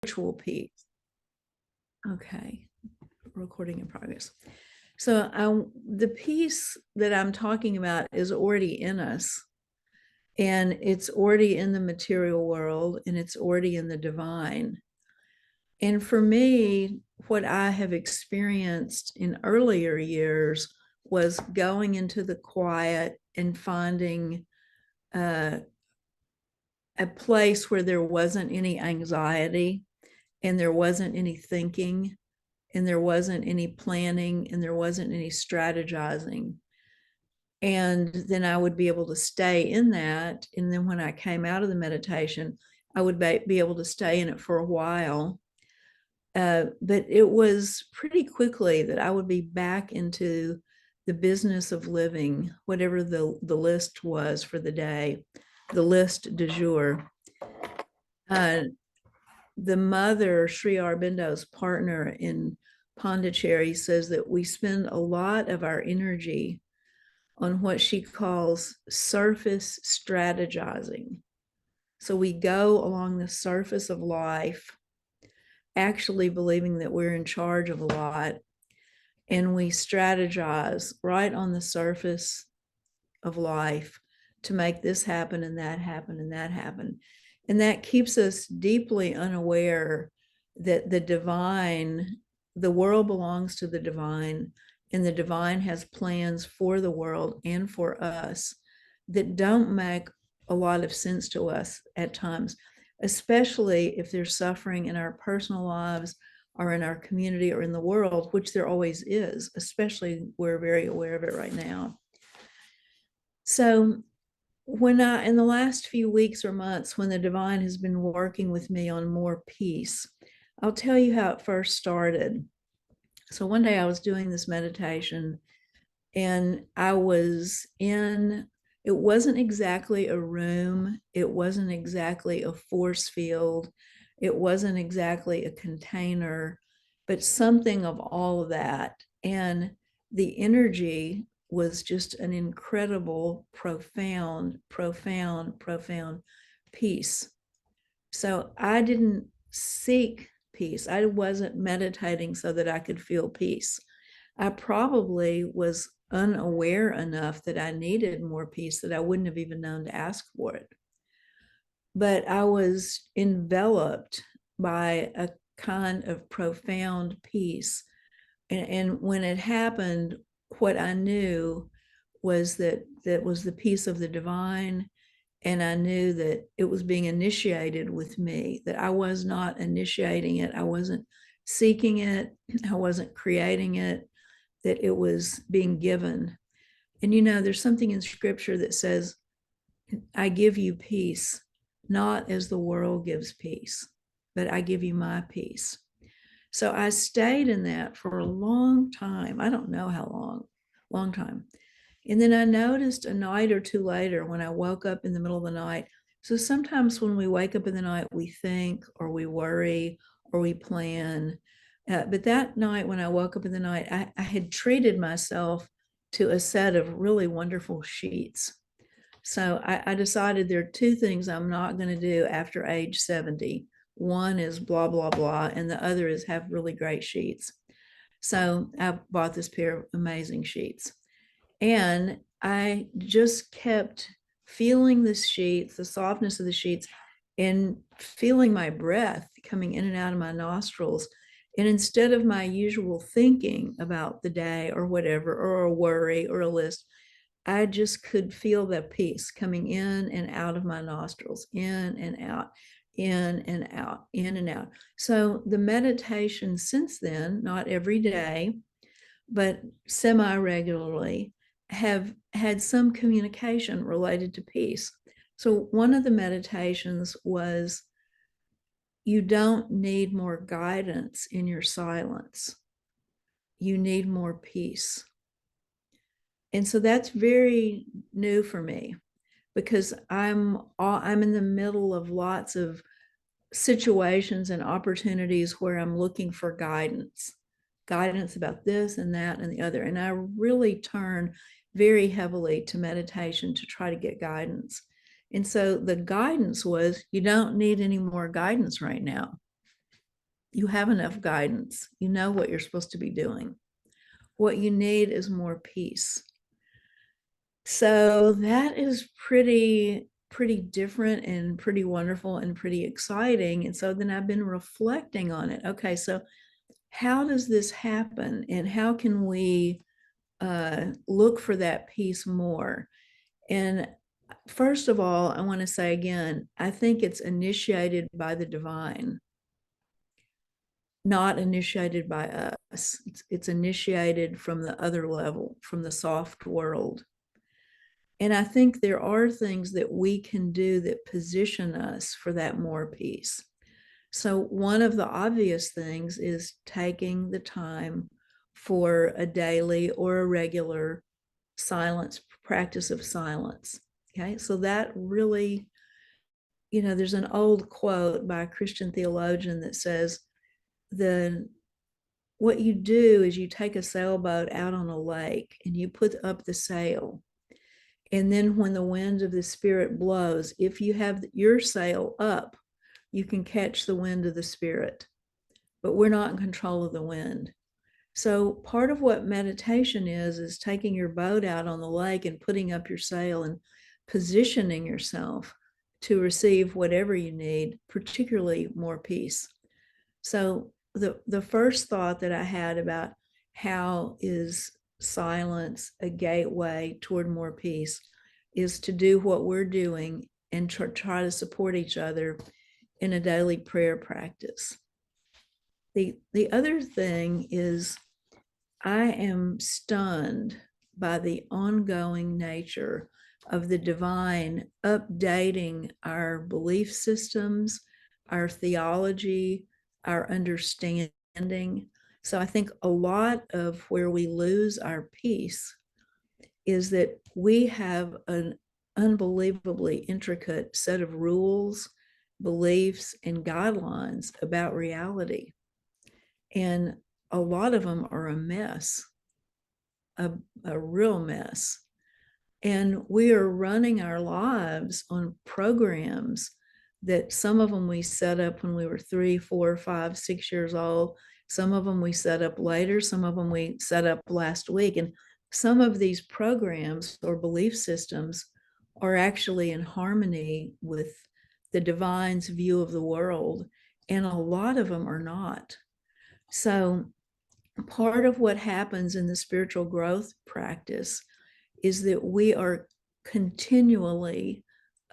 virtual peace. Okay, recording in progress. So the peace that I'm talking about is already in us, and it's already in the material world, and it's already in the divine. And for me, what I have experienced in earlier years was going into the quiet and finding a place where there wasn't any anxiety and there wasn't any thinking and there wasn't any planning and there wasn't any strategizing. And then I would be able to stay in that. And then when I came out of the meditation, I would be able to stay in it for a while. But it was pretty quickly that I would be back into the business of living, whatever the list was for the day, the list du jour. The mother, Sri Aurobindo's partner in Pondicherry, says that we spend a lot of our energy on what she calls surface strategizing. So we go along the surface of life, actually believing that we're in charge of a lot, and we strategize right on the surface of life to make this happen and that happen and that happen. And that keeps us deeply unaware that the divine, the world belongs to the divine, and the divine has plans for the world and for us that don't make a lot of sense to us at times, especially if there's suffering in our personal lives or in our community or in the world, which there always is, especially we're very aware of it right now. So in the last few weeks or months, when the divine has been working with me on more peace, I'll tell you how it first started. So one day I was doing this meditation and I was it wasn't exactly a room. It wasn't exactly a force field. It wasn't exactly a container, but something of all of that. And the energy was just an incredible, profound, profound, profound peace. So I didn't seek peace. I wasn't meditating so that I could feel peace. I probably was unaware enough that I needed more peace that I wouldn't have even known to ask for it. But I was enveloped by a kind of profound peace. And when it happened, what I knew was that was the peace of the divine. And I knew that it was being initiated with me, that I was not initiating it. I wasn't seeking it. I wasn't creating it, that it was being given. And there's something in scripture that says, I give you peace, not as the world gives peace, but I give you my peace. So I stayed in that for a long time. I don't know how long time. And then I noticed a night or two later when I woke up in the middle of the night. So sometimes when we wake up in the night, we think or we worry or we plan. But that night when I woke up in the night, I had treated myself to a set of really wonderful sheets. So I decided there are two things I'm not going to do after age 70. One is blah, blah, blah, and the other is have really great sheets. So I bought this pair of amazing sheets. And I just kept feeling the sheets, the softness of the sheets, and feeling my breath coming in and out of my nostrils. And instead of my usual thinking about the day or whatever, or a worry or a list, I just could feel that peace coming in and out of my nostrils, in and out, in and out, in and out. So the meditation since then, not every day, but semi-regularly, have had some communication related to peace. So one of the meditations was, you don't need more guidance in your silence. You need more peace. And so that's very new for me because I'm in the middle of lots of situations and opportunities where I'm looking for guidance about this and that and the other. And I really turn very heavily to meditation to try to get guidance. And so the guidance was, you don't need any more guidance right now. You have enough guidance. You know what you're supposed to be doing. What you need is more peace. So that is pretty different and pretty wonderful and pretty exciting. And so then I've been reflecting on it. Okay, so how does this happen, and how can we look for that peace more? And first of all, I want to say again, I think it's initiated by the divine, not initiated by us. It's initiated from the other level, from the soft world. And I think there are things that we can do that position us for that more peace. So, one of the obvious things is taking the time for a daily or a regular silence, practice of silence. Okay. So, that really, there's an old quote by a Christian theologian that says, the what you do is you take a sailboat out on a lake and you put up the sail. And then when the wind of the Spirit blows, if you have your sail up, you can catch the wind of the Spirit. But we're not in control of the wind. So part of what meditation is taking your boat out on the lake and putting up your sail and positioning yourself to receive whatever you need, particularly more peace. So the first thought that I had about how is silence a gateway toward more peace is to do what we're doing and try to support each other in a daily prayer practice. The other thing is I am stunned by the ongoing nature of the divine updating our belief systems, our theology, our understanding. So I think a lot of where we lose our peace is that we have an unbelievably intricate set of rules, beliefs, and guidelines about reality. And a lot of them are a mess, a real mess. And we are running our lives on programs that some of them we set up when we were 3, 4, 5, 6 years old. Some of them we set up later. Some of them we set up last week. And some of these programs or belief systems are actually in harmony with the divine's view of the world. And a lot of them are not. So part of what happens in the spiritual growth practice is that we are continually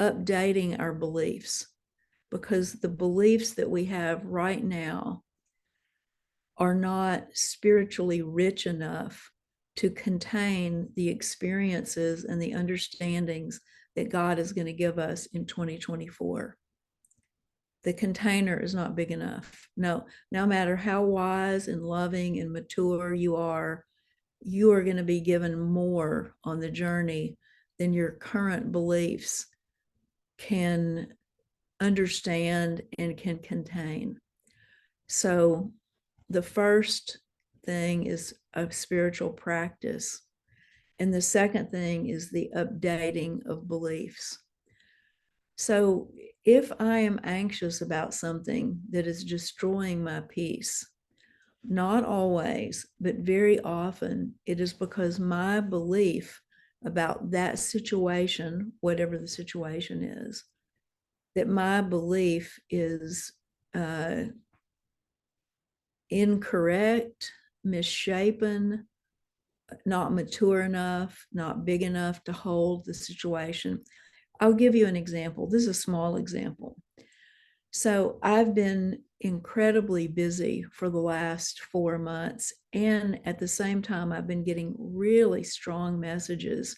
updating our beliefs, because the beliefs that we have right now are not spiritually rich enough to contain the experiences and the understandings that God is going to give us in 2024. The container is not big enough. No matter how wise and loving and mature you are going to be given more on the journey than your current beliefs can understand and can contain. So the first thing is a spiritual practice. And the second thing is the updating of beliefs. So if I am anxious about something that is destroying my peace, not always, but very often, it is because my belief about that situation, whatever the situation is, that my belief is incorrect, misshapen, not mature enough, not big enough to hold the situation. I'll give you an example. This is a small example. So I've been incredibly busy for the last 4 months. And at the same time, I've been getting really strong messages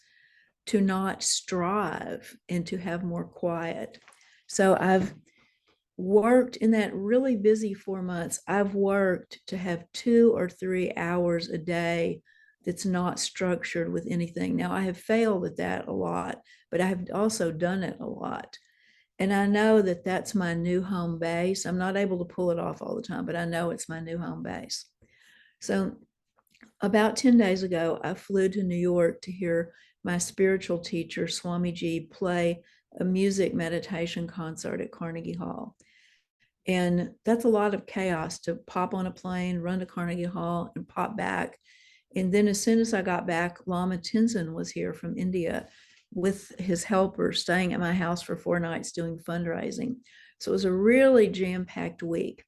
to not strive and to have more quiet. So I've worked in that really busy 4 months. I've worked to have 2 or 3 hours a day that's not structured with anything. Now, I have failed at that a lot, but I have also done it a lot. And I know that that's my new home base. I'm not able to pull it off all the time, but I know it's my new home base. So about 10 days ago, I flew to New York to hear my spiritual teacher, Swamiji, play a music meditation concert at Carnegie Hall. And that's a lot of chaos to pop on a plane, run to Carnegie Hall, and pop back. And then as soon as I got back, Lama Tenzin was here from India with his helper, staying at my house for 4 nights doing fundraising. So it was a really jam-packed week.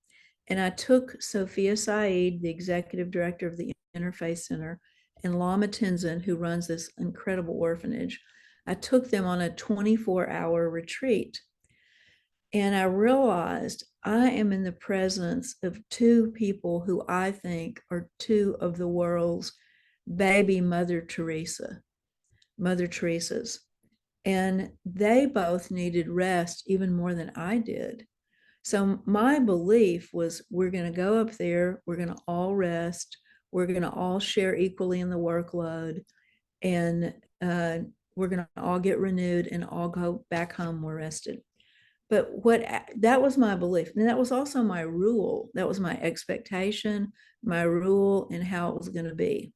And I took Sophia Saeed, the executive director of the Interfaith Center, and Lama Tenzin, who runs this incredible orphanage. I took them on a 24-hour retreat. And I realized I am in the presence of two people who I think are two of the world's baby Mother Teresas. And they both needed rest even more than I did. So my belief was we're going to go up there, we're going to all rest, we're going to all share equally in the workload, and we're going to all get renewed and all go back home, we're rested. But that was my belief. And that was also my rule. That was my expectation, my rule, and how it was going to be.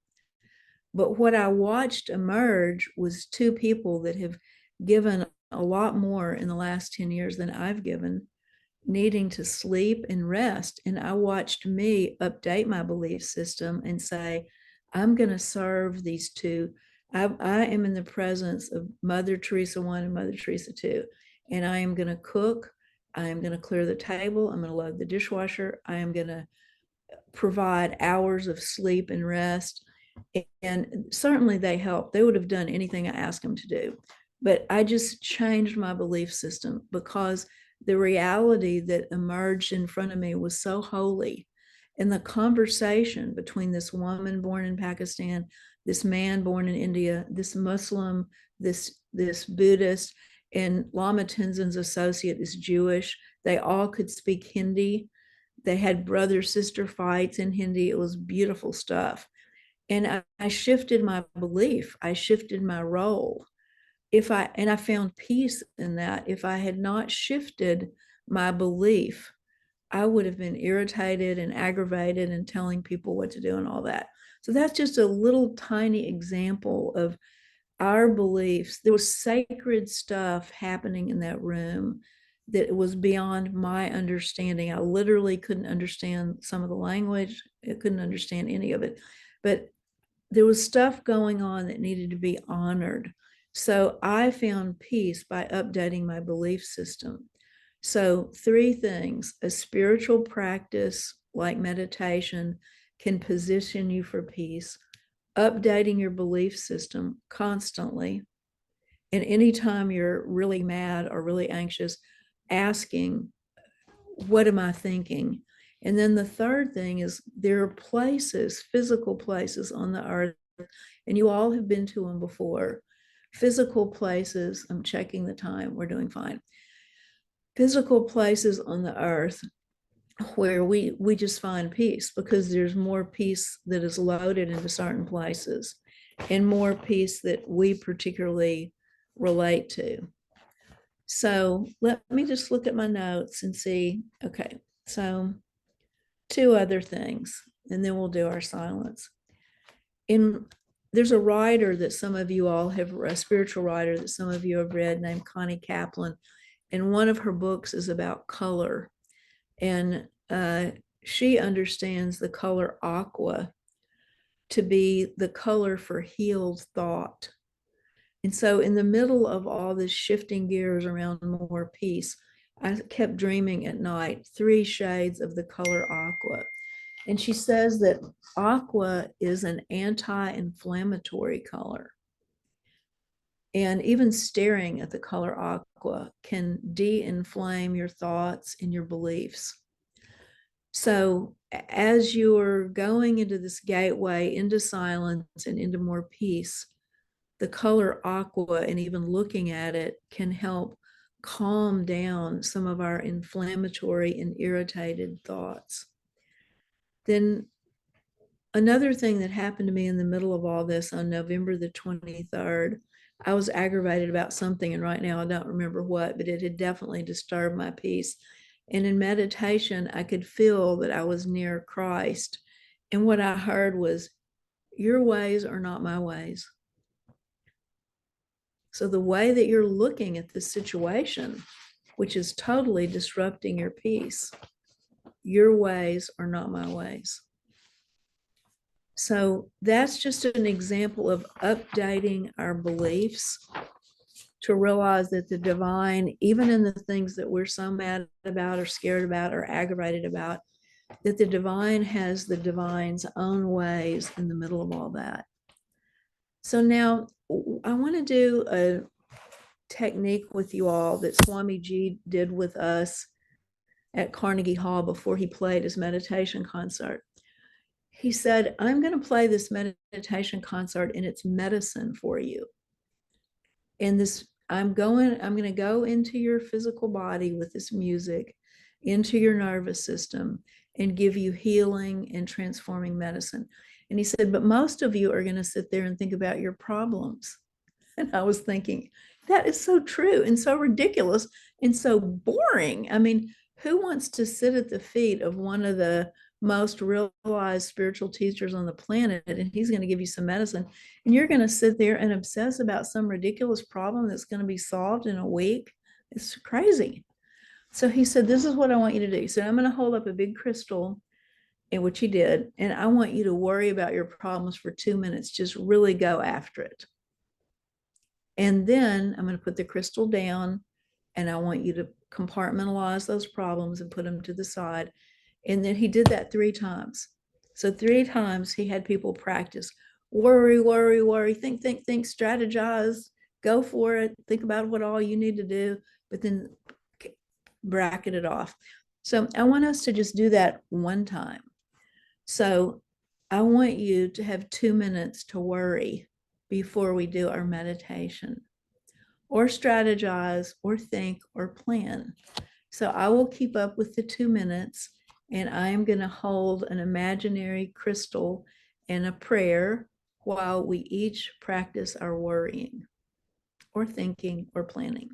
But what I watched emerge was two people that have given a lot more in the last 10 years than I've given, needing to sleep and rest. And I watched me update my belief system and say, I'm going to serve these two. I am in the presence of Mother Teresa 1 and Mother Teresa 2. And I am going to cook. I am going to clear the table. I'm going to load the dishwasher. I am going to provide hours of sleep and rest. And certainly they help. They would have done anything I asked them to do. But I just changed my belief system because the reality that emerged in front of me was so holy. And the conversation between this woman born in Pakistan, this man born in India, this Muslim, this Buddhist, and Lama Tenzin's associate is Jewish. They all could speak Hindi. They had brother-sister fights in Hindi. It was beautiful stuff. And I shifted my belief. I shifted my role. And I found peace in that. If I had not shifted my belief, I would have been irritated and aggravated and telling people what to do and all that. So that's just a little tiny example of our beliefs. There was sacred stuff happening in that room that was beyond my understanding. I literally couldn't understand some of the language. I couldn't understand any of it. But there was stuff going on that needed to be honored. So I found peace by updating my belief system. So 3 things: a spiritual practice like meditation can position you for peace, updating your belief system constantly. And anytime you're really mad or really anxious, asking, what am I thinking? And then the third thing is there are places, physical places on the earth, and you all have been to them before. Physical places, I'm checking the time, we're doing fine. Physical places on the earth where we just find peace because there's more peace that is loaded into certain places and more peace that we particularly relate to. So let me just look at my notes and see. Okay, so 2 other things, and then we'll do our silence. There's a writer that some of you all have, a spiritual writer that some of you have read named Connie Kaplan, and one of her books is about color. And she understands the color aqua to be the color for healed thought. And so in the middle of all this shifting gears around more peace, I kept dreaming at night 3 shades of the color aqua. And she says that aqua is an anti-inflammatory color. And even staring at the color aqua can de-inflame your thoughts and your beliefs. So as you're going into this gateway, into silence and into more peace, the color aqua and even looking at it can help calm down some of our inflammatory and irritated thoughts. Then another thing that happened to me in the middle of all this on November the 23rd, I was aggravated about something, and right now I don't remember what, but it had definitely disturbed my peace. And in meditation, I could feel that I was near Christ. And what I heard was, your ways are not my ways. So the way that you're looking at this situation, which is totally disrupting your peace, your ways are not my ways. So that's just an example of updating our beliefs to realize that the divine, even in the things that we're so mad about or scared about or aggravated about, that the divine has the divine's own ways in the middle of all that. So now I want to do a technique with you all that Swami G did with us at Carnegie Hall before he played his meditation concert. He said, I'm going to play this meditation concert and it's medicine for you. And this, I'm going to go into your physical body with this music, into your nervous system, and give you healing and transforming medicine. And he said, but most of you are going to sit there and think about your problems. And I was thinking, that is so true and so ridiculous and so boring. I mean, who wants to sit at the feet of one of the most realized spiritual teachers on the planet, and he's going to give you some medicine, and you're going to sit there and obsess about some ridiculous problem that's going to be solved in a week? It's crazy. So he said, this is what I want you to do. He said, I'm going to hold up a big crystal, in which he did, and I want you to worry about your problems for 2 minutes. Just really go after it. And then I'm going to put the crystal down, and I want you to compartmentalize those problems and put them to the side. And then he did that 3 times. So 3 times he had people practice worry, worry, worry, think, strategize, go for it, think about what all you need to do, but then bracket it off. So I want us to just do that 1 time. So I want you to have 2 minutes to worry before we do our meditation, or strategize, or think, or plan. So I will keep up with the 2 minutes, and I am going to hold an imaginary crystal and a prayer while we each practice our worrying, or thinking, or planning.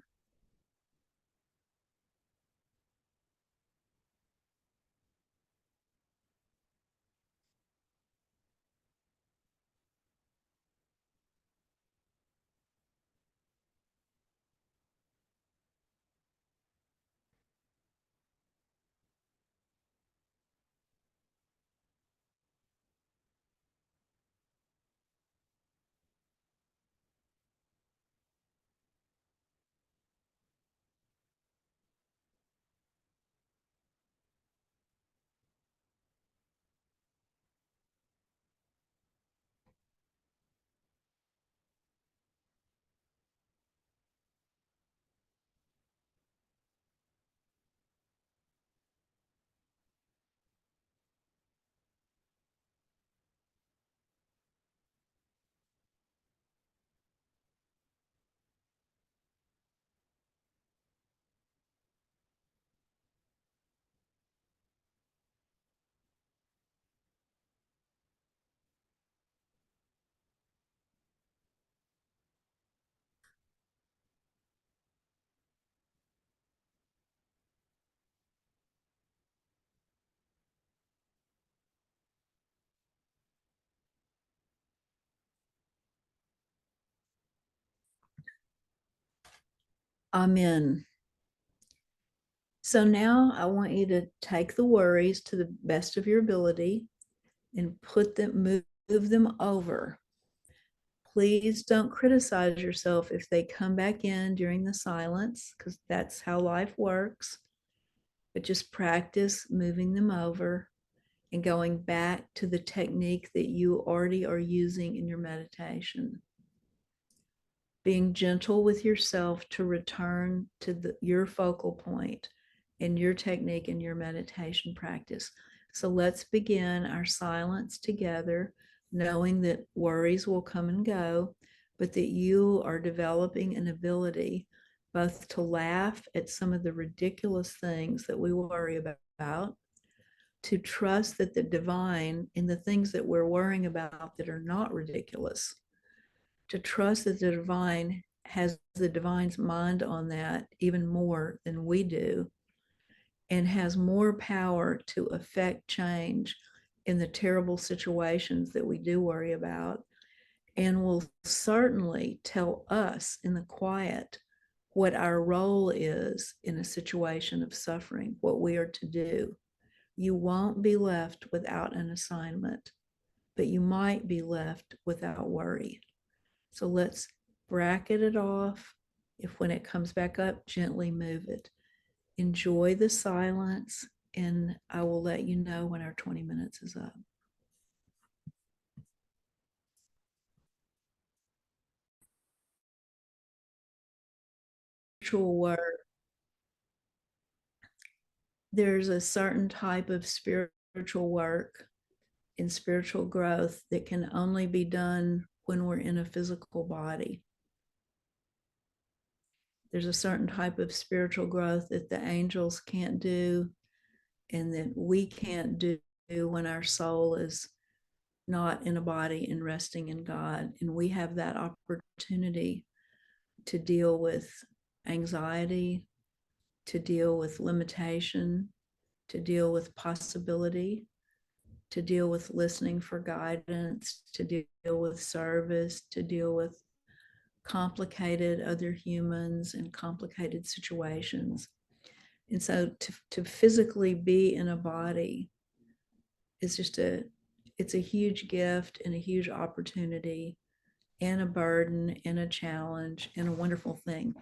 Amen. So now I want you to take the worries to the best of your ability and move them over. Please don't criticize yourself if they come back in during the silence, because that's how life works. But just practice moving them over and going back to the technique that you already are using in your meditation. Being gentle with yourself to return to your focal point in your technique and your meditation practice. So let's begin our silence together, knowing that worries will come and go, but that you are developing an ability both to laugh at some of the ridiculous things that we worry about, to trust that the divine in the things that we're worrying about that are not ridiculous, to trust that the divine has the divine's mind on that even more than we do, and has more power to affect change in the terrible situations that we do worry about, and will certainly tell us in the quiet what our role is in a situation of suffering, what we are to do, You won't be left without an assignment, but you might be left without worry. So let's bracket it off. If when it comes back up, gently move it. Enjoy the silence, and I will let you know when our 20 minutes is up. Spiritual work, there's a certain type of spiritual work and spiritual growth that can only be done when we're in a physical body. There's a certain type of spiritual growth that the angels can't do and that we can't do when our soul is not in a body and resting in God. And we have that opportunity to deal with anxiety, to deal with limitation, to deal with possibility, to deal with listening for guidance, to deal with service, to deal with complicated other humans and complicated situations. And so to physically be in a body is it's a huge gift and a huge opportunity and a burden and a challenge and a wonderful thing.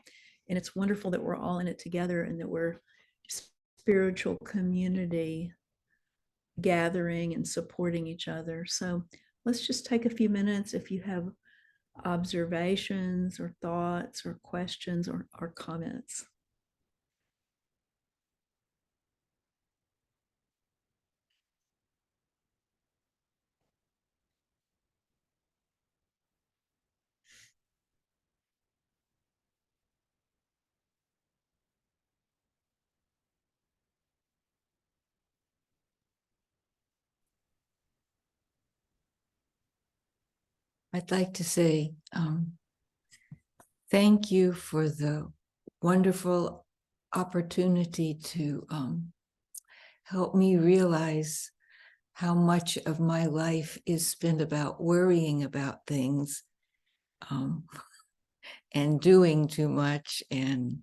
And it's wonderful that we're all in it together and that we're spiritual community gathering and supporting each other. So let's just take a few minutes if you have observations or thoughts or questions or comments. I'd like to say thank you for the wonderful opportunity to help me realize how much of my life is spent about worrying about things and doing too much, and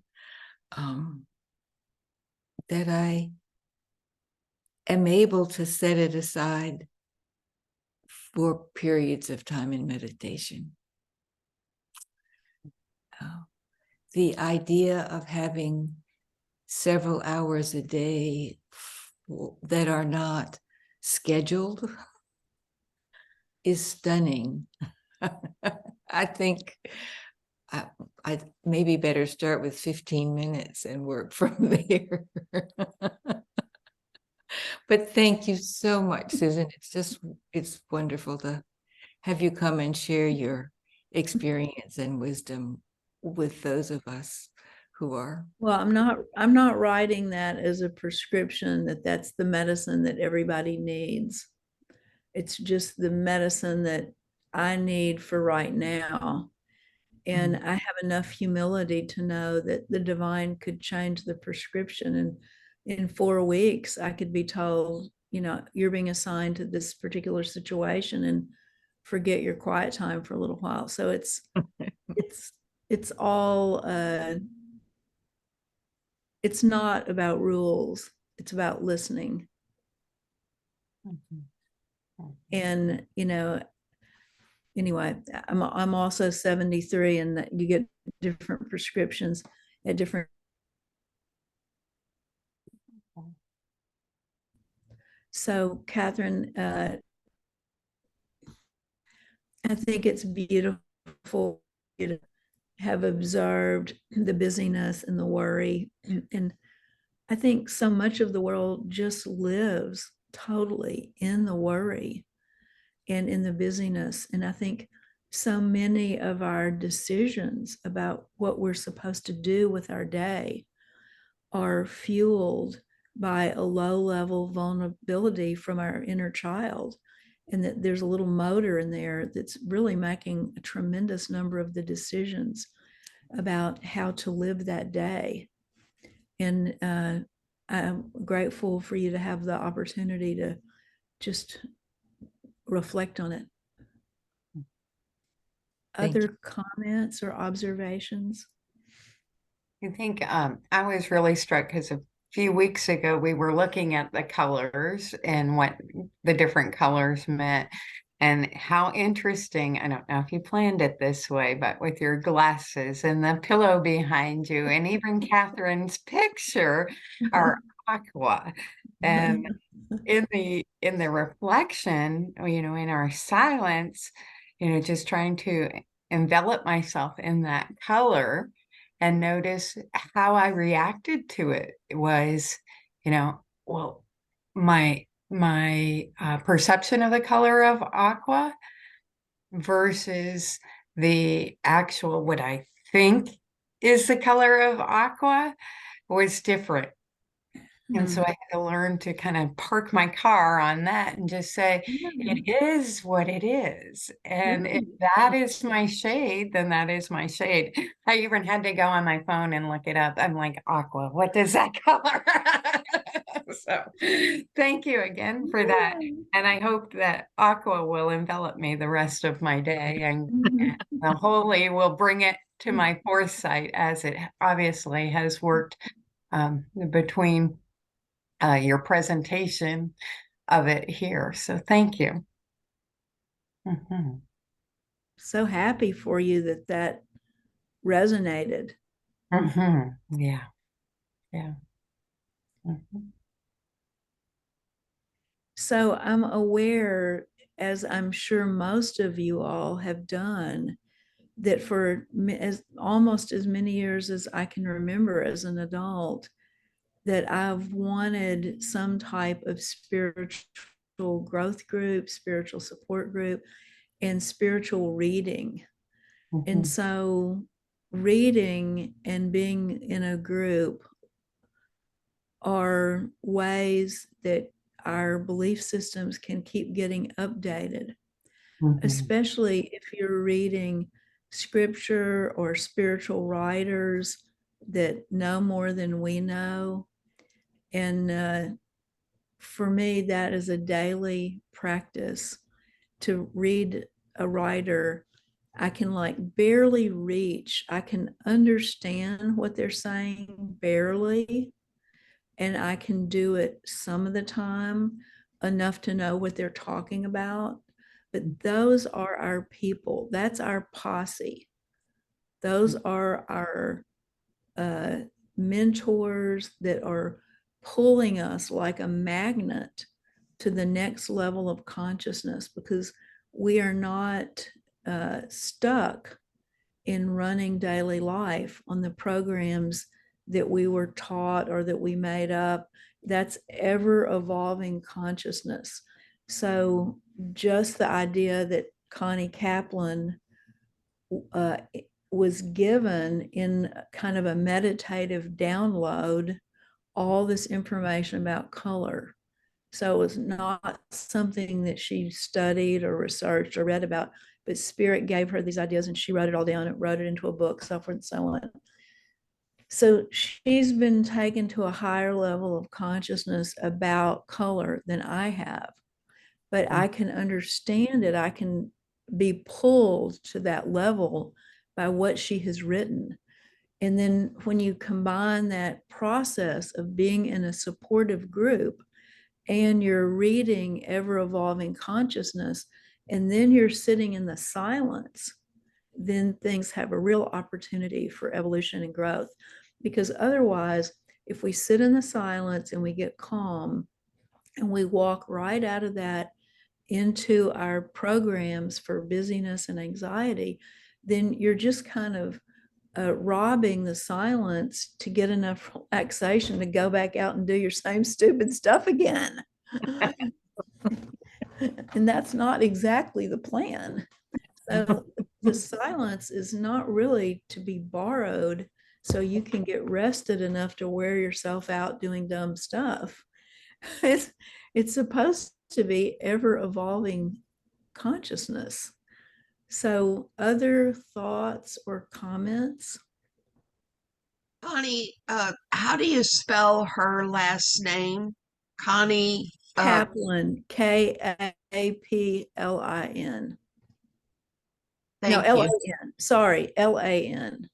that I am able to set it aside for periods of time in meditation. The idea of having several hours a day that are not scheduled is stunning. I think I maybe better start with 15 minutes and work from there. But thank you so much, Susan. It's wonderful to have you come and share your experience and wisdom with those of us who are. Well, I'm not writing that as a prescription that that's the medicine that everybody needs. It's just the medicine that I need for right now. And I have enough humility to know that the divine could change the prescription. And in 4 weeks, I could be told, you're being assigned to this particular situation and forget your quiet time for a little while. So it's all it's not about rules. It's about listening. And anyway, I'm also 73, and that you get different prescriptions at different. So, Catherine, I think it's beautiful to have observed the busyness and the worry. And I think so much of the world just lives totally in the worry and in the busyness. And I think so many of our decisions about what we're supposed to do with our day are fueled by a low level vulnerability from our inner child. And that there's a little motor in there that's really making a tremendous number of the decisions about how to live that day. And I'm grateful for you to have the opportunity to just reflect on it. Other comments or observations? I think I was really struck because of few weeks ago, we were looking at the colors and what the different colors meant. And how interesting, I don't know if you planned it this way, but with your glasses and the pillow behind you, and even Catherine's picture are aqua. And in the reflection, in our silence, just trying to envelop myself in that color and notice how I reacted to it. It was, well, my perception of the color of aqua versus the actual what I think is the color of aqua was different. And so I had to learn to kind of park my car on that and just say, it is what it is. And if that is my shade, then that is my shade. I even had to go on my phone and look it up. I'm like, aqua, what does that color? So thank you again for that. And I hope that aqua will envelop me the rest of my day, and the holy will bring it to my foresight, as it obviously has worked between your presentation of it here. So thank you. Mhm. So happy for you that that resonated. Yeah. Yeah. Mhm. So I'm aware, as I'm sure most of you all have done, that for as almost as many years as I can remember as an adult, that I've wanted some type of spiritual growth group, spiritual support group, and spiritual reading. And Mhm. so reading and being in a group are ways that our belief systems can keep getting updated, Mhm. especially if you're reading scripture or spiritual writers that know more than we know. And for me, that is a daily practice to read a writer. I can like barely reach, I can understand what they're saying barely, and I can do it some of the time enough to know what they're talking about. But those are our people, that's our posse. Those are our uh, mentors that are pulling us like a magnet to the next level of consciousness, because we are not stuck in running daily life on the programs that we were taught or that we made up. That's ever evolving consciousness. So just the idea that Connie Kaplan uh, was given in kind of a meditative download all this information about color. So it was not something that she studied or researched or read about, but Spirit gave her these ideas and she wrote it all down and wrote it into a book, so forth and so on. So she's been taken to a higher level of consciousness about color than I have, but I can understand it. I can be pulled to that level by what she has written. And then when you combine that process of being in a supportive group and you're reading ever evolving consciousness, and then you're sitting in the silence, then things have a real opportunity for evolution and growth. Because otherwise, if we sit in the silence and we get calm and we walk right out of that into our programs for busyness and anxiety, then you're just kind of robbing the silence to get enough relaxation to go back out and do your same stupid stuff again. And that's not exactly the plan. So the silence is not really to be borrowed so you can get rested enough to wear yourself out doing dumb stuff. It's, it's supposed to be ever evolving consciousness. So, other thoughts or comments? Connie, how do you spell her last name? Connie, Kaplan, Kaplin. No, thank you. LAN. Sorry, LAN.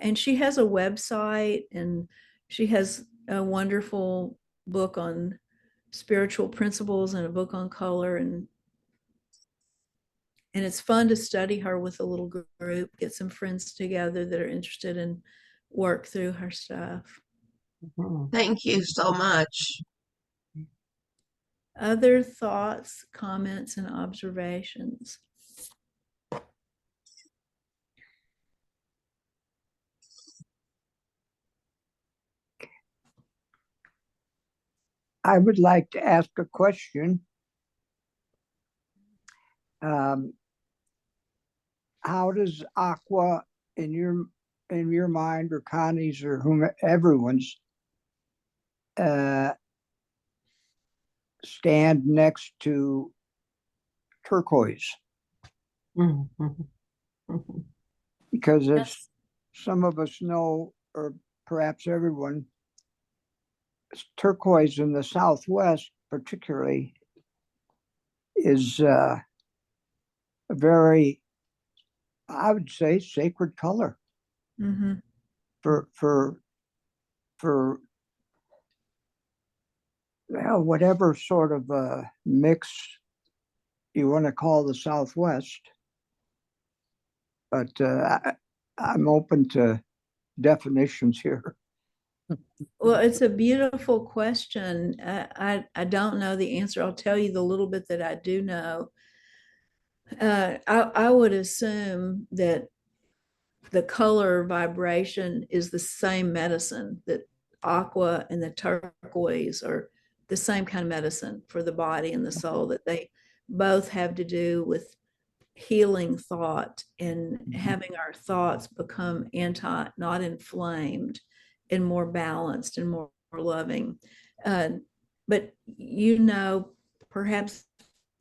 And she has a website and she has a wonderful book on spiritual principles and a book on color, and it's fun to study her with a little group, get some friends together that are interested and work through her stuff. Mhm. Thank you so much. Other thoughts, comments, and observations? I would like to ask a question. How does Aqua, in your mind, or Connie's, or everyone's, stand next to turquoise? Mhm. Mhm. Because as Yes. some of us know, or perhaps everyone, turquoise in the Southwest particularly is a very, I would say, sacred color Mhm. for well, whatever sort of mix you want to call the Southwest. But I'm open to definitions here. Well, it's a beautiful question. I don't know the answer. I'll tell you the little bit that I do know. I would assume that the color vibration is the same medicine, that aqua and the turquoise are the same kind of medicine for the body and the soul, that they both have to do with healing thought and having our thoughts become not inflamed and more balanced and more loving. But perhaps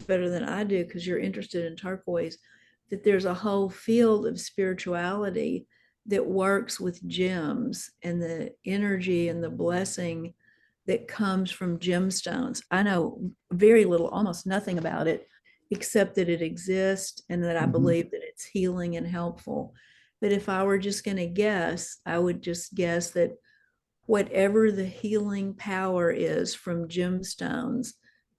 better than I do, because you're interested in turquoise, that there's a whole field of spirituality that works with gems and the energy and the blessing that comes from gemstones. I know very little, almost nothing about it, except that it exists and that I believe that it's healing and helpful. But if I were just going to guess, I would just guess that whatever the healing power is from gemstones,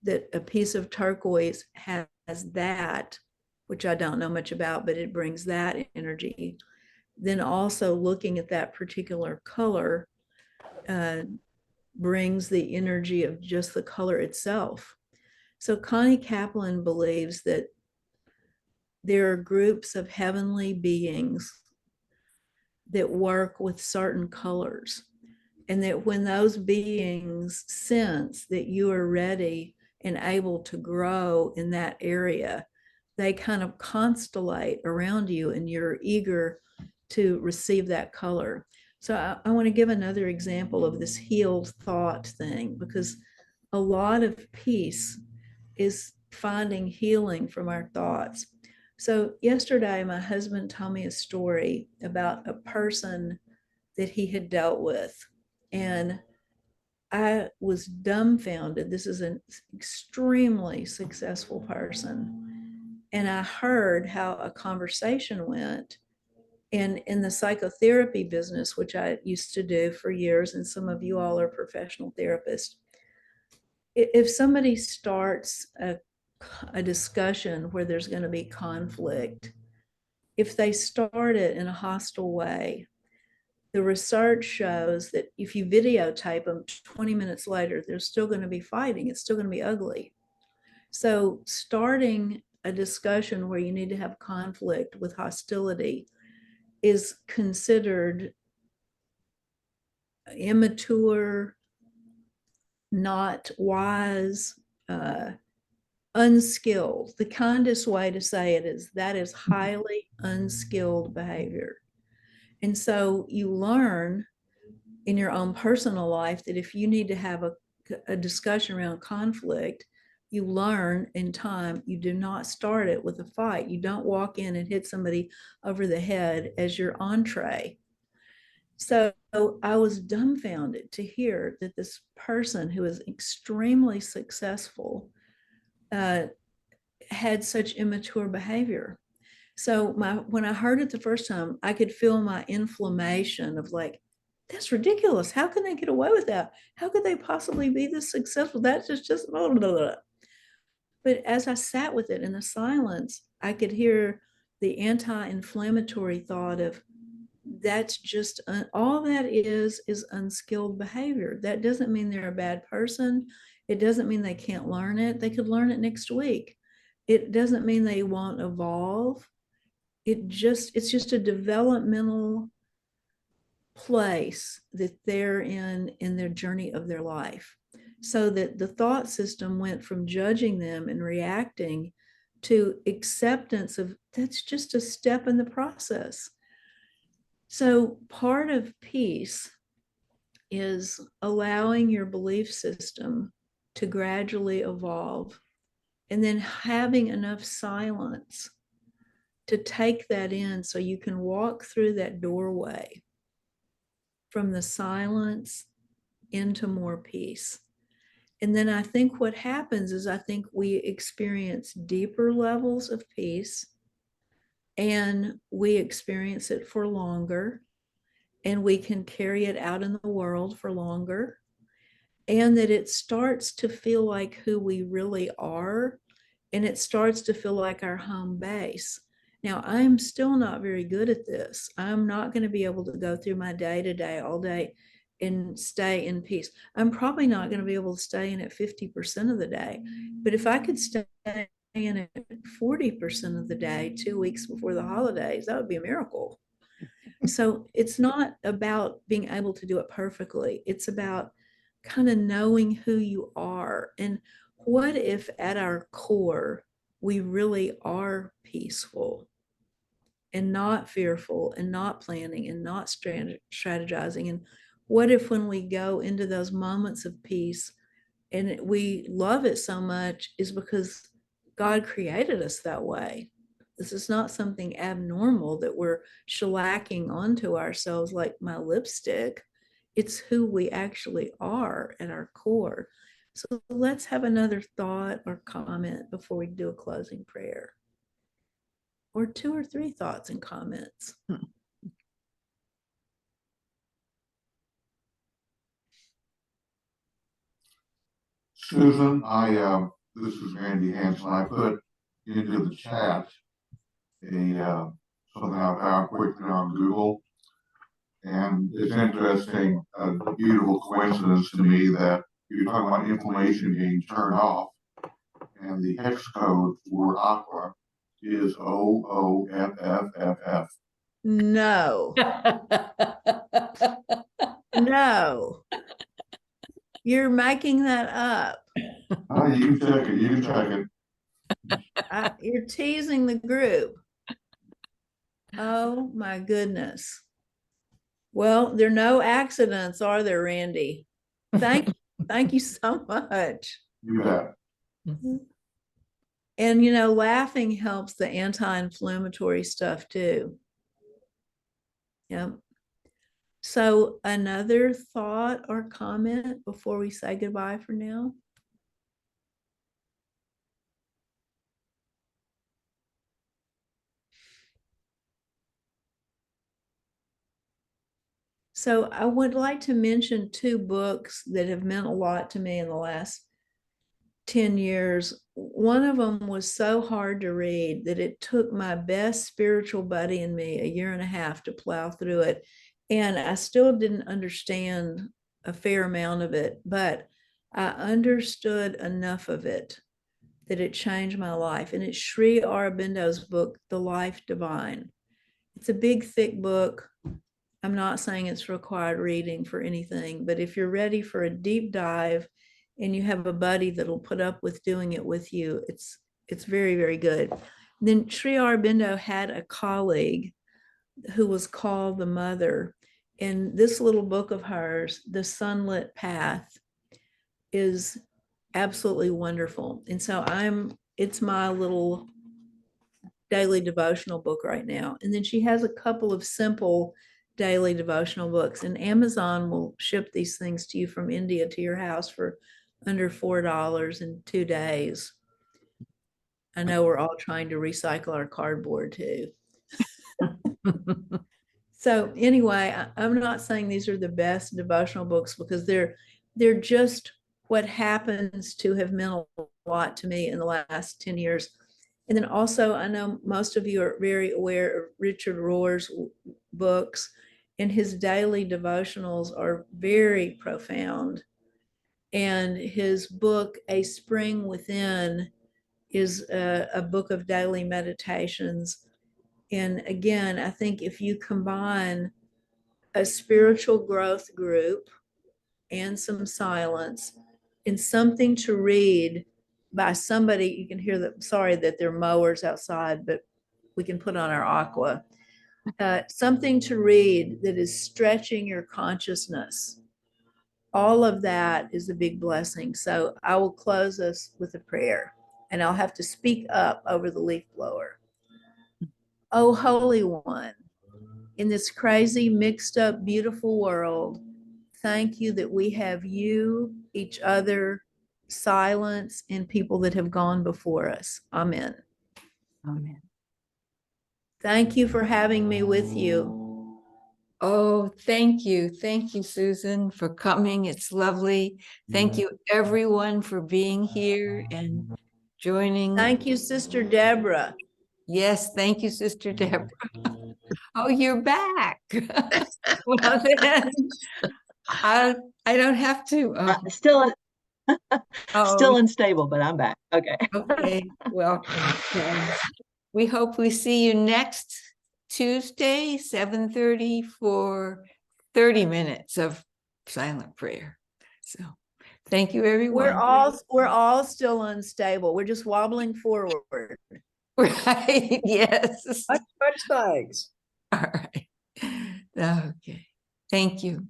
that a piece of turquoise has that, which I don't know much about, but it brings that energy. Then also looking at that particular color uh, brings the energy of just the color itself. So Connie Kaplan believes that there are groups of heavenly beings that work with certain colors, and that when those beings sense that you are ready and able to grow in that area, they kind of constellate around you and you're eager to receive that color. So I want to give another example of this healed thought thing, because a lot of peace is finding healing from our thoughts. So yesterday, my husband told me a story about a person that he had dealt with. And I was dumbfounded. This is an extremely successful person. And I heard how a conversation went. And in the psychotherapy business, which I used to do for years, and some of you all are professional therapists, if somebody starts a discussion where there's going to be conflict, if they start it in a hostile way, the research shows that if you videotape them 20 minutes later, they're still going to be fighting. It's still going to be ugly. So starting a discussion where you need to have conflict with hostility is considered immature, not wise, unskilled. The kindest way to say it is that is highly unskilled behavior. And so you learn in your own personal life that if you need to have a discussion around conflict, you learn in time, you do not start it with a fight. You don't walk in and hit somebody over the head as your entree. So I was dumbfounded to hear that this person who is extremely successful had such immature behavior. So when I heard it the first time, I could feel my inflammation of like, That's ridiculous. How can they get away with that? How could they possibly be this successful? That's just blah, blah, blah. But as I sat with it in the silence, I could hear the anti-inflammatory thought of that's just all that is unskilled behavior. That doesn't mean they're a bad person. It doesn't mean they can't learn it. They could learn it next week. It doesn't mean they won't evolve. It's just a developmental place that they're in their journey of their life. So that the thought system went from judging them and reacting to acceptance of that's just a step in the process. So part of peace is allowing your belief system to gradually evolve and then having enough silence to take that in so you can walk through that doorway from the silence into more peace. And then I think what happens is I think we experience deeper levels of peace and we experience it for longer and we can carry it out in the world for longer. And that it starts to feel like who we really are and it starts to feel like our home base. Now, I'm still not very good at this. I'm not going to be able to go through my day to day all day and stay in peace. I'm probably not going to be able to stay in it 50% of the day. But if I could stay in it 40% of the day, 2 weeks before the holidays, that would be a miracle. So it's not about being able to do it perfectly. It's about kind of knowing who you are. And what if at our core, we really are peaceful and not fearful and not planning and not strategizing? And what if when we go into those moments of peace and we love it so much is because God created us that way? This is not something abnormal that we're shellacking onto ourselves like my lipstick. It's who we actually are at our core. So let's have another thought or comment before we do a closing prayer. Or 2 or 3 thoughts and comments. Susan, this is Randy Hanson. I put into the chat something I found quickly on Google. And it's interesting, a beautiful coincidence to me that you're talking about inflammation being turned off. And the hex code for aqua is OOFFFF. No, no. You're making that up. Oh, you can check it. You can check it. You're teasing the group. Oh my goodness. Well, there are no accidents, are there, Randy? Thank you so much. You bet. And laughing helps the anti-inflammatory stuff too. Yep. So another thought or comment before we say goodbye for now? So I would like to mention 2 books that have meant a lot to me in the last 10 years. One of them was so hard to read that it took my best spiritual buddy and me 1.5 years to plow through it. And I still didn't understand a fair amount of it, but I understood enough of it that it changed my life. And it's Sri Aurobindo's book, The Life Divine. It's a big, thick book. I'm not saying it's required reading for anything, but if you're ready for a deep dive and you have a buddy that'll put up with doing it with you, it's very, very good. Then Sri Aurobindo had a colleague who was called the Mother. And this little book of hers, The Sunlit Path, is absolutely wonderful. And so it's my little daily devotional book right now. And then she has a couple of simple daily devotional books, and Amazon will ship these things to you from India to your house for under $4 in 2 days. I know we're all trying to recycle our cardboard too. So anyway, I'm not saying these are the best devotional books because they're just what happens to have meant a lot to me in the last 10 years. And then also, I know most of you are very aware of Richard Rohr's books, and his daily devotionals are very profound. And his book, A Spring Within, is a book of daily meditations. And again, I think if you combine a spiritual growth group and some silence and something to read by somebody, you can hear that, sorry that there are mowers outside, but we can put on our Aqua. Something to read that is stretching your consciousness. All of that is a big blessing. So I will close us with a prayer, and I'll have to speak up over the leaf blower. Oh, Holy One, in this crazy, mixed up, beautiful world, thank you that we have you, each other, silence, and people that have gone before us. Amen. Amen. Thank you for having me with you. Oh, thank you. Thank you, Susan, for coming. It's lovely. Thank you, everyone, for being here and joining. Thank you, Sister Deborah. Yes, thank you, Sister Deborah. Oh, you're back. Well, then, I don't have to. Still Oh, unstable, but I'm back. Okay. okay. Welcome. Okay. We hope we see you next Tuesday, 7:30 for 30 minutes of silent prayer. So thank you, everyone. We're all still unstable. We're just wobbling forward. Right, yes. Much thanks. All right. Okay. Thank you.